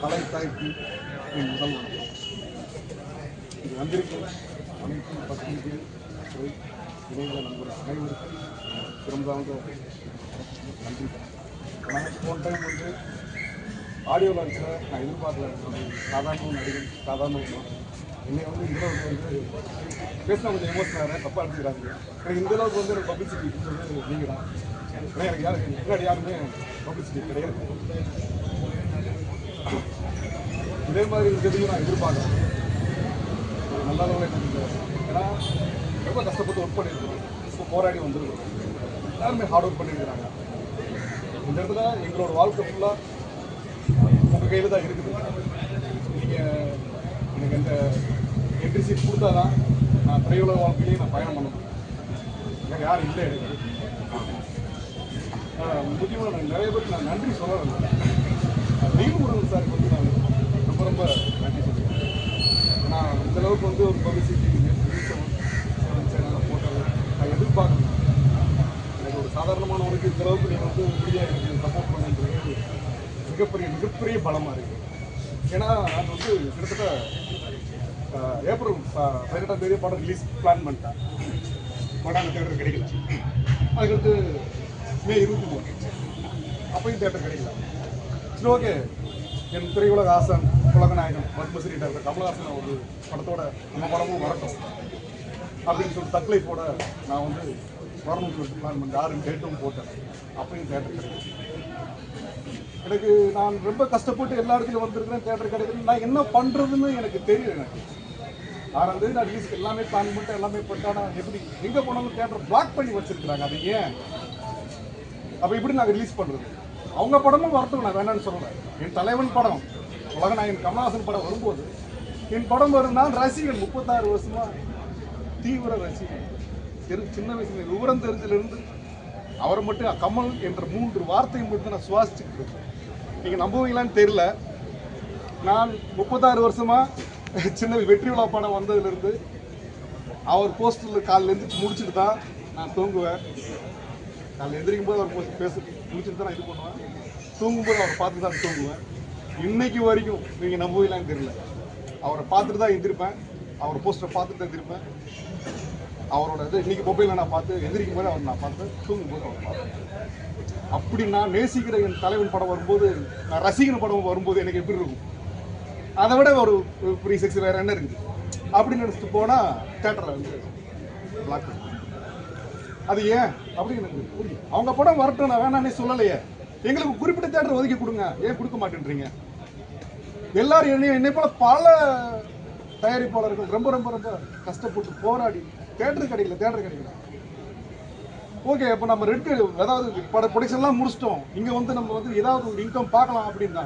கலை தாய்க்கு என் முதல் வணக்கம். இது வந்திருக்கும் அனைத்து பத்திரிகை துறை இணையதள நண்பர்கள் அனைவருக்கும் திரும்ப நன்றி. ஆனால் போன டைம் வந்து ஆடியோ லான்ச்சில் நான் எதிர்பார்க்கல. சாதாரண நடிகன் சாதாரண என்னை வந்து இந்த அளவுக்கு வந்து பேசினா கொஞ்சம் எமோஷனாக தப்பாக எடுத்துக்கிறாங்க. எனக்கு இந்த அளவுக்கு வந்து ஒரு பப்ளிசிட்டி வந்து நீங்கள் தான். ஏன்னா எனக்கு முன்னாடி யாருமே பப்ளிசிட்டி கிடையாது. இதே மாதிரி இருக்கிறதுக்கு நான் எதிர்பார்க்குறேன். நல்ல அளவில் எனக்கு ஏன்னா ரொம்ப கஷ்டப்பட்டு ஒர்க் பண்ணியிருக்கோம். இப்போ போராடி வந்துருக்கோம். எல்லாருமே ஹார்ட் ஒர்க் பண்ணியிருக்கிறாங்க. இந்த இடத்துல எங்களோட வாழ்க்கை ஃபுல்லாக உங்கள் கையில் தான் இருக்குது. நீங்கள் எனக்கு இந்த என்ட்ரி சீட் கொடுத்தா தான் நான் திரையுலக வாழ்க்கையிலேயே நான் பயணம் பண்ண முடியும். எனக்கு யாரும் இல்லை. எனக்கு முக்கியமாக நான் நிறைய பேருக்கு நான் நன்றி சொல்லலை. நீலமுருகன் சாருக்கு வந்து நான் ரொம்ப ரொம்ப நன்றி சொல்லுவேன். ஏன்னா இந்தளவுக்கு வந்து ஒரு பப்ளிசிட்டி சேனலில் போட்டது நான் எதிர்பார்க்கணும். எனக்கு ஒரு சாதாரணமானவனுக்கு இந்தளவுக்கு நீங்கள் வந்து உறுதியாக எனக்கு சப்போர்ட் பண்ணுறது மிகப்பெரிய பலமாக இருக்குது. ஏன்னா நான் வந்து கிட்டத்தட்ட ஏப்ரல் 18ஆம் தேதி படம் ரிலீஸ் பிளான் பண்ணிட்டேன். படம் தேட்டர் கிடைக்கல. அதுக்கு வந்து மே 23 அப்பையும் தேட்டர் கிடைக்கல. சரி, ஓகே, என் திரையுலக ஆசன் உலகநாயகன் பத்மஸ்ரீ டாக்டர் கமலஹாசன் ஒரு படத்தோட நம்ம படமும் வரட்டும் அப்படின்னு சொல்லி தக்லைஃபோட நான் வந்து வரணும்னு சொல்லிட்டு பிளான் பண்ணி 6 டேட்டும் போட்டேன். அப்பையும் தேட்டர் கிடைக்கல. எனக்கு நான் ரொம்ப கஷ்டப்பட்டு எல்லா இடத்துலையும் வந்திருக்கிறேன். தேட்டர் கிடைக்கல. நான் என்ன பண்ணுறதுன்னு எனக்கு தெரியல. எனக்கு 6ஆம் தேதி நான் ரிலீஸ்க்கு எல்லாமே பிளான் பண்ணிட்டேன். எல்லாமே பண்ணிட்டேன். நான் எப்படி எங்கே போனாலும் தேட்டர் பிளாக் பண்ணி வச்சுருக்கிறாங்க. அது ஏன் அப்போ இப்படி நாங்கள் ரிலீஸ் பண்ணுறது? அவங்க படமும் வரட்டும், நான் வேணான்னு சொல்லலை. என் தலைவன் படம் உலகநாயகன் கமலஹாசன் படம் வரும்போது என் படம் வரும். நான் ரசிகன், 36 வருஷமாக தீவிர ரசிகன். சின்ன வயசுல விவரம் தெரிஞ்சிலிருந்து அவரை மட்டும் கமல் என்ற 3 வார்த்தையை மட்டும் நான் சுவாசிச்சுட்டு இருக்கேன். நீங்கள் நம்புவீங்களான்னு தெரியல. நான் 36 வருஷமாக சின்ன வெற்றி விழா படம் வந்ததுலேருந்து அவர் போஸ்டரில் காலில் எழுந்திரிச்சு முடிச்சுட்டு தான் நான் தூங்குவேன். காலையில் எந்திரிக்கும் போது அவர் போஸ்ட் முடிச்சுட்டு தான் நான் இது பண்ணுவேன். தூங்கும்போது அவரை பார்த்து தான் தூங்குவேன். இன்னைக்கு வரைக்கும் நீங்கள் நம்புவீங்களான்னு தெரியல. அவரை பார்த்துட்டு தான் எந்திரிப்பேன். அவர் போஸ்டரை பார்த்துட்டு தான் எந்திரிப்பேன். அவரோட இது இன்னைக்கு மொபைலில் நான் பார்த்து எந்திரிக்கும் போது அவர் நான் பார்த்து தூங்கும்போது அவர் பார்த்தேன். அப்படி நான் நேசிக்கிற என் தலைவன் படம் வரும்போது, நான் ரசிகன் படம் வரும்போது எனக்கு எப்படி இருக்கும்? அதை விட ஒரு ஃப்ரீ செக்ஸ் வேறு என்ன இருக்குது அப்படின்னு நினச்சிட்டு போனால் தேட்டரில் வந்து பிளாக் பண்ணி அது ஏன் அப்படின்னு எனக்கு புரியும். அவங்க படம் வரட்டும், நான் வேணானே சொல்லலையே. எங்களுக்கு குறிப்பிட்ட தேட்டர் ஒதுக்கி கொடுங்க, ஏன் கொடுக்க மாட்டேன்றீங்க? எல்லாரும் என்னை போல பல தயாரிப்பாளர்கள் ரொம்ப ரொம்ப ரொம்ப கஷ்டப்பட்டு போராடி தேட்டர் கிடைக்கல. ஓகே, அப்போ நம்ம அதாவது ப்ரொடக்ஷன்லாம் முடிச்சிட்டோம். இங்கே வந்து நம்ம வந்து ஏதாவது ஒரு இன்கம் பார்க்கலாம் அப்படின்னா,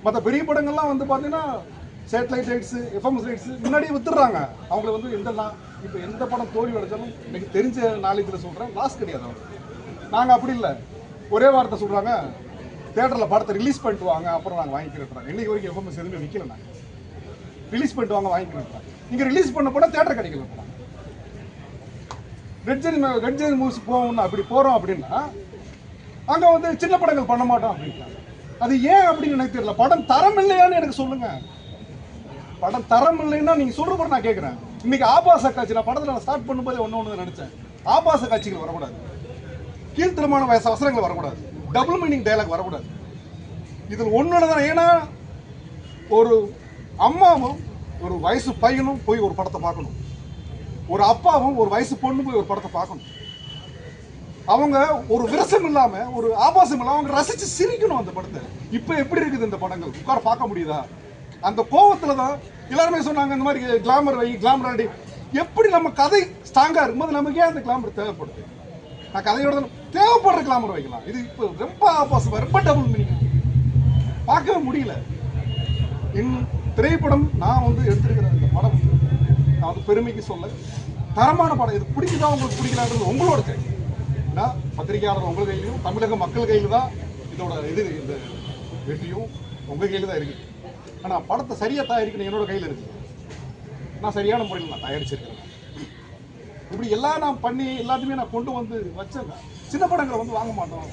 மற்ற பெரிய படங்கள்லாம் வந்து பார்த்தீங்கன்னா சேட்டலைட் ரைட்ஸு, எஃப்எம்எஸ் ரைட்ஸு முன்னாடியே வித்துடுறாங்க. அவங்கள வந்து இப்போ எந்த படம் தோல்வி அடைச்சாலும் எனக்கு தெரிஞ்ச நாலேஜில் சொல்கிறேன், லாஸ் கிடையாது. அவங்க நாங்கள் அப்படி இல்லை. ஒரே வார்த்தை சொல்கிறாங்க, தேட்டரில் படத்தை ரிலீஸ் பண்ணிட்டு வாங்க, அப்புறம் நாங்கள் வாங்கிக்கிறோம். இன்னைக்கு வரைக்கும் எஃப்எம்எஸ் எதுவுமே விற்கல. நாங்கள் ரிலீஸ் பண்ணிட்டு வாங்க, வாங்கிக்கிறோம். இங்கே ரிலீஸ் பண்ண போனால் தேட்டர் கிடைக்கல. ரெட் ஜெரி மூவிஸ் போகணும். அப்படி போகிறோம் அப்படின்னா அங்கே வந்து சின்ன படங்கள் பண்ண மாட்டோம் அப்படின்றாங்க. அது ஏன் அப்படின்னு எனக்கு தெரியல. படம் தரம் இல்லையான்னு எனக்கு சொல்லுங்கள். படம் தரம் இல்லைன்னா நீங்கள் சொல்கிற படம் நான் கேட்குறேன். இன்னைக்கு ஆபாச காட்சி, நான் படத்தில் நான் ஸ்டார்ட் பண்ணும்போது ஒன்று நினச்சேன், ஆபாச காட்சிகள் வரக்கூடாது, கீழ்த்தரமான வசனங்கள் வரக்கூடாது, டபுள் மீனிங் டயலாக் வரக்கூடாது. இதில் ஒன்று தான். ஏன்னா ஒரு அம்மாவும் ஒரு வயசு பையனும் போய் ஒரு படத்தை பார்க்கணும், ஒரு அப்பாவும் ஒரு வயசு பொண்ணு போய் ஒரு படத்தை பார்க்கணும். அவங்க ஒரு விரசம் இல்லாமல், ஒரு ஆபாசம் இல்லாமல் அவங்க ரசித்து சிரிக்கணும் அந்த படத்தை. இப்போ எப்படி இருக்குது இந்த படங்கள்? உட்கார பார்க்க முடியுதா? அந்த கோவத்தில் தான் எல்லாருமே சொன்னாங்க, இந்த மாதிரி கிளாமர் கிளாமர் அடி. எப்படி நம்ம கதை ஸ்ட்ராங்காக இருக்கும்போது நமக்கு ஏன் அந்த கிளாமர் தேவைப்படுது? நான் கதையோட தேவைப்படுற கிளாமர் வைக்கலாம். இது இப்போ ரொம்ப ஆபாசமாக, ரொம்ப டபுள் மீனிங், பார்க்கவே முடியல. திரைப்படம் நான் வந்து எடுத்திருக்கிற இந்த படம் நான் வந்து பெருமைக்கு சொல்ல, தரமான படம். இது பிடிக்குதா உங்களுக்கு பிடிக்கலான்றது உங்களோட கை. ஏன்னா பத்திரிகையாளர் உங்கள் கையிலையும் தமிழக மக்கள் கையில் தான் இதோட இந்த வெற்றியும் உங்கள் கையில் தான் இருக்குது. ஆனால் படத்தை சரியாக தயாரிக்கணும் என்னோட கையில் இருக்குது. நான் சரியான முறையில் நான் தயாரிச்சிருக்கிறேன். இப்படி எல்லாம் நான் பண்ணி எல்லாத்தையுமே நான் கொண்டு வந்து வச்சேன். சின்ன படங்களை வந்து வாங்க மாட்டோம்,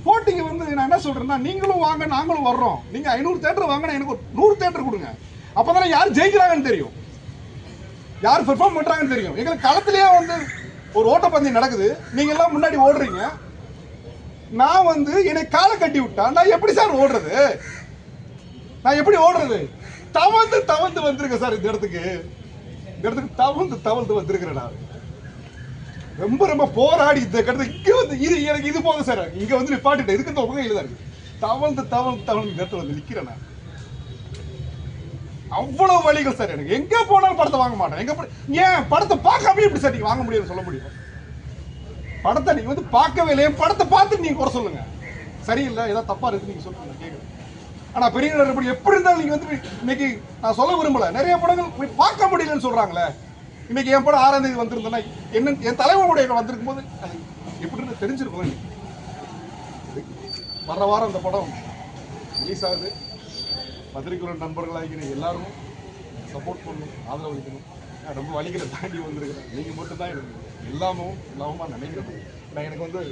போட்டு போட்டிக்கு வந்து நான் என்ன சொல்றேன்னா, நீங்களும் வாங்க நாங்களும் வர்றோம். நீங்க 500 தியேட்டர் வாங்கினா எனக்கு ஒரு 100 தியேட்டர் கொடுங்க. அப்பதானே யார் ஜெயிக்கிறாங்கன்னு தெரியும், யார் பெர்ஃபார்ம் பண்றாங்கன்னு தெரியும். எங்களுக்கு களத்திலேயே வந்து ஒரு ஓட்டப்பந்தயம் நடக்குது, நீங்க எல்லாம் முன்னாடி ஓடுறீங்க, நான் வந்து என்னை காலை கட்டி விட்டா நான் எப்படி சார் ஓடுறது? நான் எப்படி ஓடுறது? தவழ்ந்து தவழ்ந்து வந்திருக்கேன் சார் இந்த இடத்துக்கு தவழ்ந்து வந்திருக்கிறேன் நான். ரொம்ப ரொம்ப போராடி இந்த இடத்துக்கு இங்க வந்து இது எனக்கு இது போதும் சார், இங்க வந்து நிப்பாட்டிட்டேன். இதுக்கு இந்த உபகையில் தான் இருக்கு. தவழ்ந்து இந்த இடத்துல வந்து நிக்கிறேன் நான். அவ்வளவு வழிகள் சார். எனக்கு எங்க போனாலும் படத்தை வாங்க மாட்டேன். ஏன் படத்தை பார்க்காம எப்படி சார் நீங்க வாங்க முடியும்னு சொல்ல முடியும்? படத்தை நீங்க வந்து பார்க்கவே இல்லையே, படத்தை பார்த்து நீங்க குறை சொல்லுங்க, சரியில்லை ஏதாவது தப்பா இருக்கு நீங்க சொல்லுங்க, கேட்குறேன். ஆனா பெரிய எப்படி இருந்தாலும் நீங்க வந்து இன்னைக்கு நான் சொல்ல விரும்பல, நிறைய படங்கள் போய் பார்க்க முடியலன்னு சொல்றாங்களே. இன்னைக்கு என் படம் 6ஆம் தேதி வந்திருந்தேன்னா என்ன என் தலைவனுடைய வந்திருக்கும் போது அது எப்படின்னு தெரிஞ்சிருக்கும். வர வாரம் இந்த படம் ரிலீஸ் ஆகுது. பத்திரிகை நண்பர்களாகிற எல்லாரும் சப்போர்ட் பண்ணணும், ஆதரவு அளிக்கணும். ரொம்ப வலிகளை தாண்டி வந்திருக்கிறேன். நீங்க மட்டும்தான் எனக்கு எல்லாமா நினைக்கிறேன். நான் எனக்கு வந்து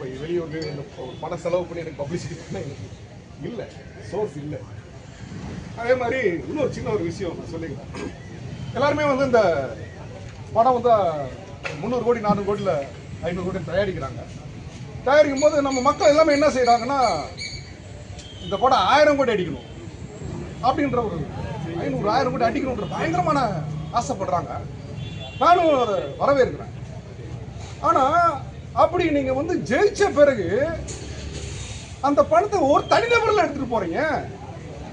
வெளியூருக்கு இந்த படம் செலவு பண்ணி எனக்கு பப்ளிசிட்டி பண்ண எனக்கு இல்லை, சோர்ஸ் இல்லை. அதே மாதிரி இன்னொரு சின்ன ஒரு விஷயம் நான் சொல்லிக்கிறேன். எல்லாருமே வந்து இந்த படம் வந்து 300 கோடி 400 கோடியில் 500 கோடி தயாரிக்கிறாங்க. தயாரிக்கும் போது நம்ம மக்கள் எல்லாமே என்ன செய்யறாங்கன்னா, இந்த படம் 1000 கோடி அடிக்கணும் அப்படின்ற ஒரு 500 கோடி அடிக்கணுன்ற பயங்கரமான ஆசைப்படுறாங்க. நானும் அதை வரவேற்கிறேன். ஆனா அப்படி நீங்க வந்து ஜெயிச்ச பிறகு அந்த பணத்தை ஒரு தனிநபர்ல எடுத்துட்டு போறீங்க.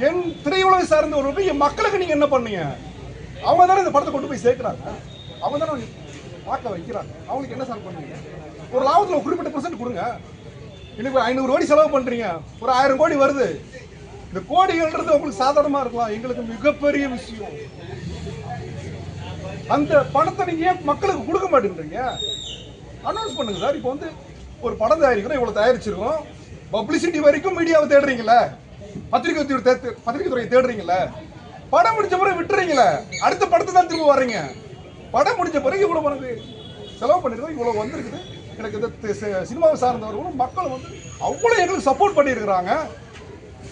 என் திரையுலக சார்ந்த ஒரு என் மக்களுக்கு நீங்க என்ன பண்ணீங்க? அவங்க தானே இந்த படத்தை கொண்டு போய் சேர்க்கிறாங்க, அவங்க தானே பார்க்க வைக்கிறாங்க. அவங்களுக்கு என்ன சார் பண்ணுவீங்க? ஒரு லாபத்தில் ஒரு குறிப்பிட்ட % கொடுங்க. இன்னைக்கு 500 கோடி செலவு பண்றீங்க, ஒரு 1000 கோடி வருது. இந்த கோடிகள்ன்றது உங்களுக்கு சாதாரணமா இருக்கலாம், எங்களுக்கு மிகப்பெரிய விஷயம். அந்த பணத்தை நீங்க ஏன் மக்களுக்கு கொடுக்க மாட்டேன்றீங்க? அனௌன்ஸ் பண்ணுங்க சார். இப்போ வந்து ஒரு படம் தயாரிக்கிறோம், இவ்வளவு தயாரிச்சிருக்கோம், பப்ளிசிட்டி வரைக்கும் மீடியாவை தேடுறீங்களா, பத்திரிகை துறையை தேடுறீங்களா? படம் முடிஞ்ச பிறகு விட்டுறீங்களா? அடுத்த படத்தை தான் திரும்ப வர்றீங்க. படம் முடிஞ்ச பிறகு இவ்வளவு பணம் செலவு பண்ணிருக்கோம், இவ்வளவு வந்திருக்குது. எனக்கு இந்த சினிமாவை சார்ந்தவர்களும் மக்கள் வந்து அவ்வளவு எங்களுக்கு சப்போர்ட் பண்ணியிருக்கிறாங்க.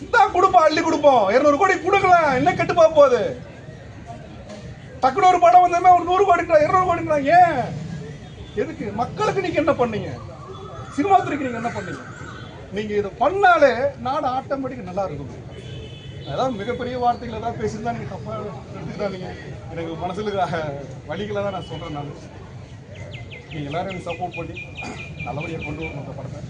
இதான் கொடுப்போம், அள்ளி கொடுப்போம். 200 கோடி கொடுக்கலாம், என்ன கெட்டு போக போகுது? டக்குனு ஒரு படம் வந்தா ஒரு 100 கோடி 200 கோடி ஏன்? எதுக்கு? மக்களுக்கு நீங்க என்ன பண்ணீங்க? சினிமா துறைக்கு நீங்க என்ன பண்ணீங்க? நீங்க இதை பண்ணாலே நாடு ஆட்டோமேட்டிக் நல்லா இருக்கும். அதான் மிகப்பெரிய வார்த்தைகள் ஏதாவது பேசியிருந்தா நீங்க தப்பா எடுத்துக்கிட்டாங்க. எனக்கு மனசுல வழிகளை தான் நான் சொல்றேன். நான் நீங்க எல்லாரும் எனக்கு சப்போர்ட் பண்ணி நல்லபடியாக கொண்டு வரணும் அந்த படத்தை.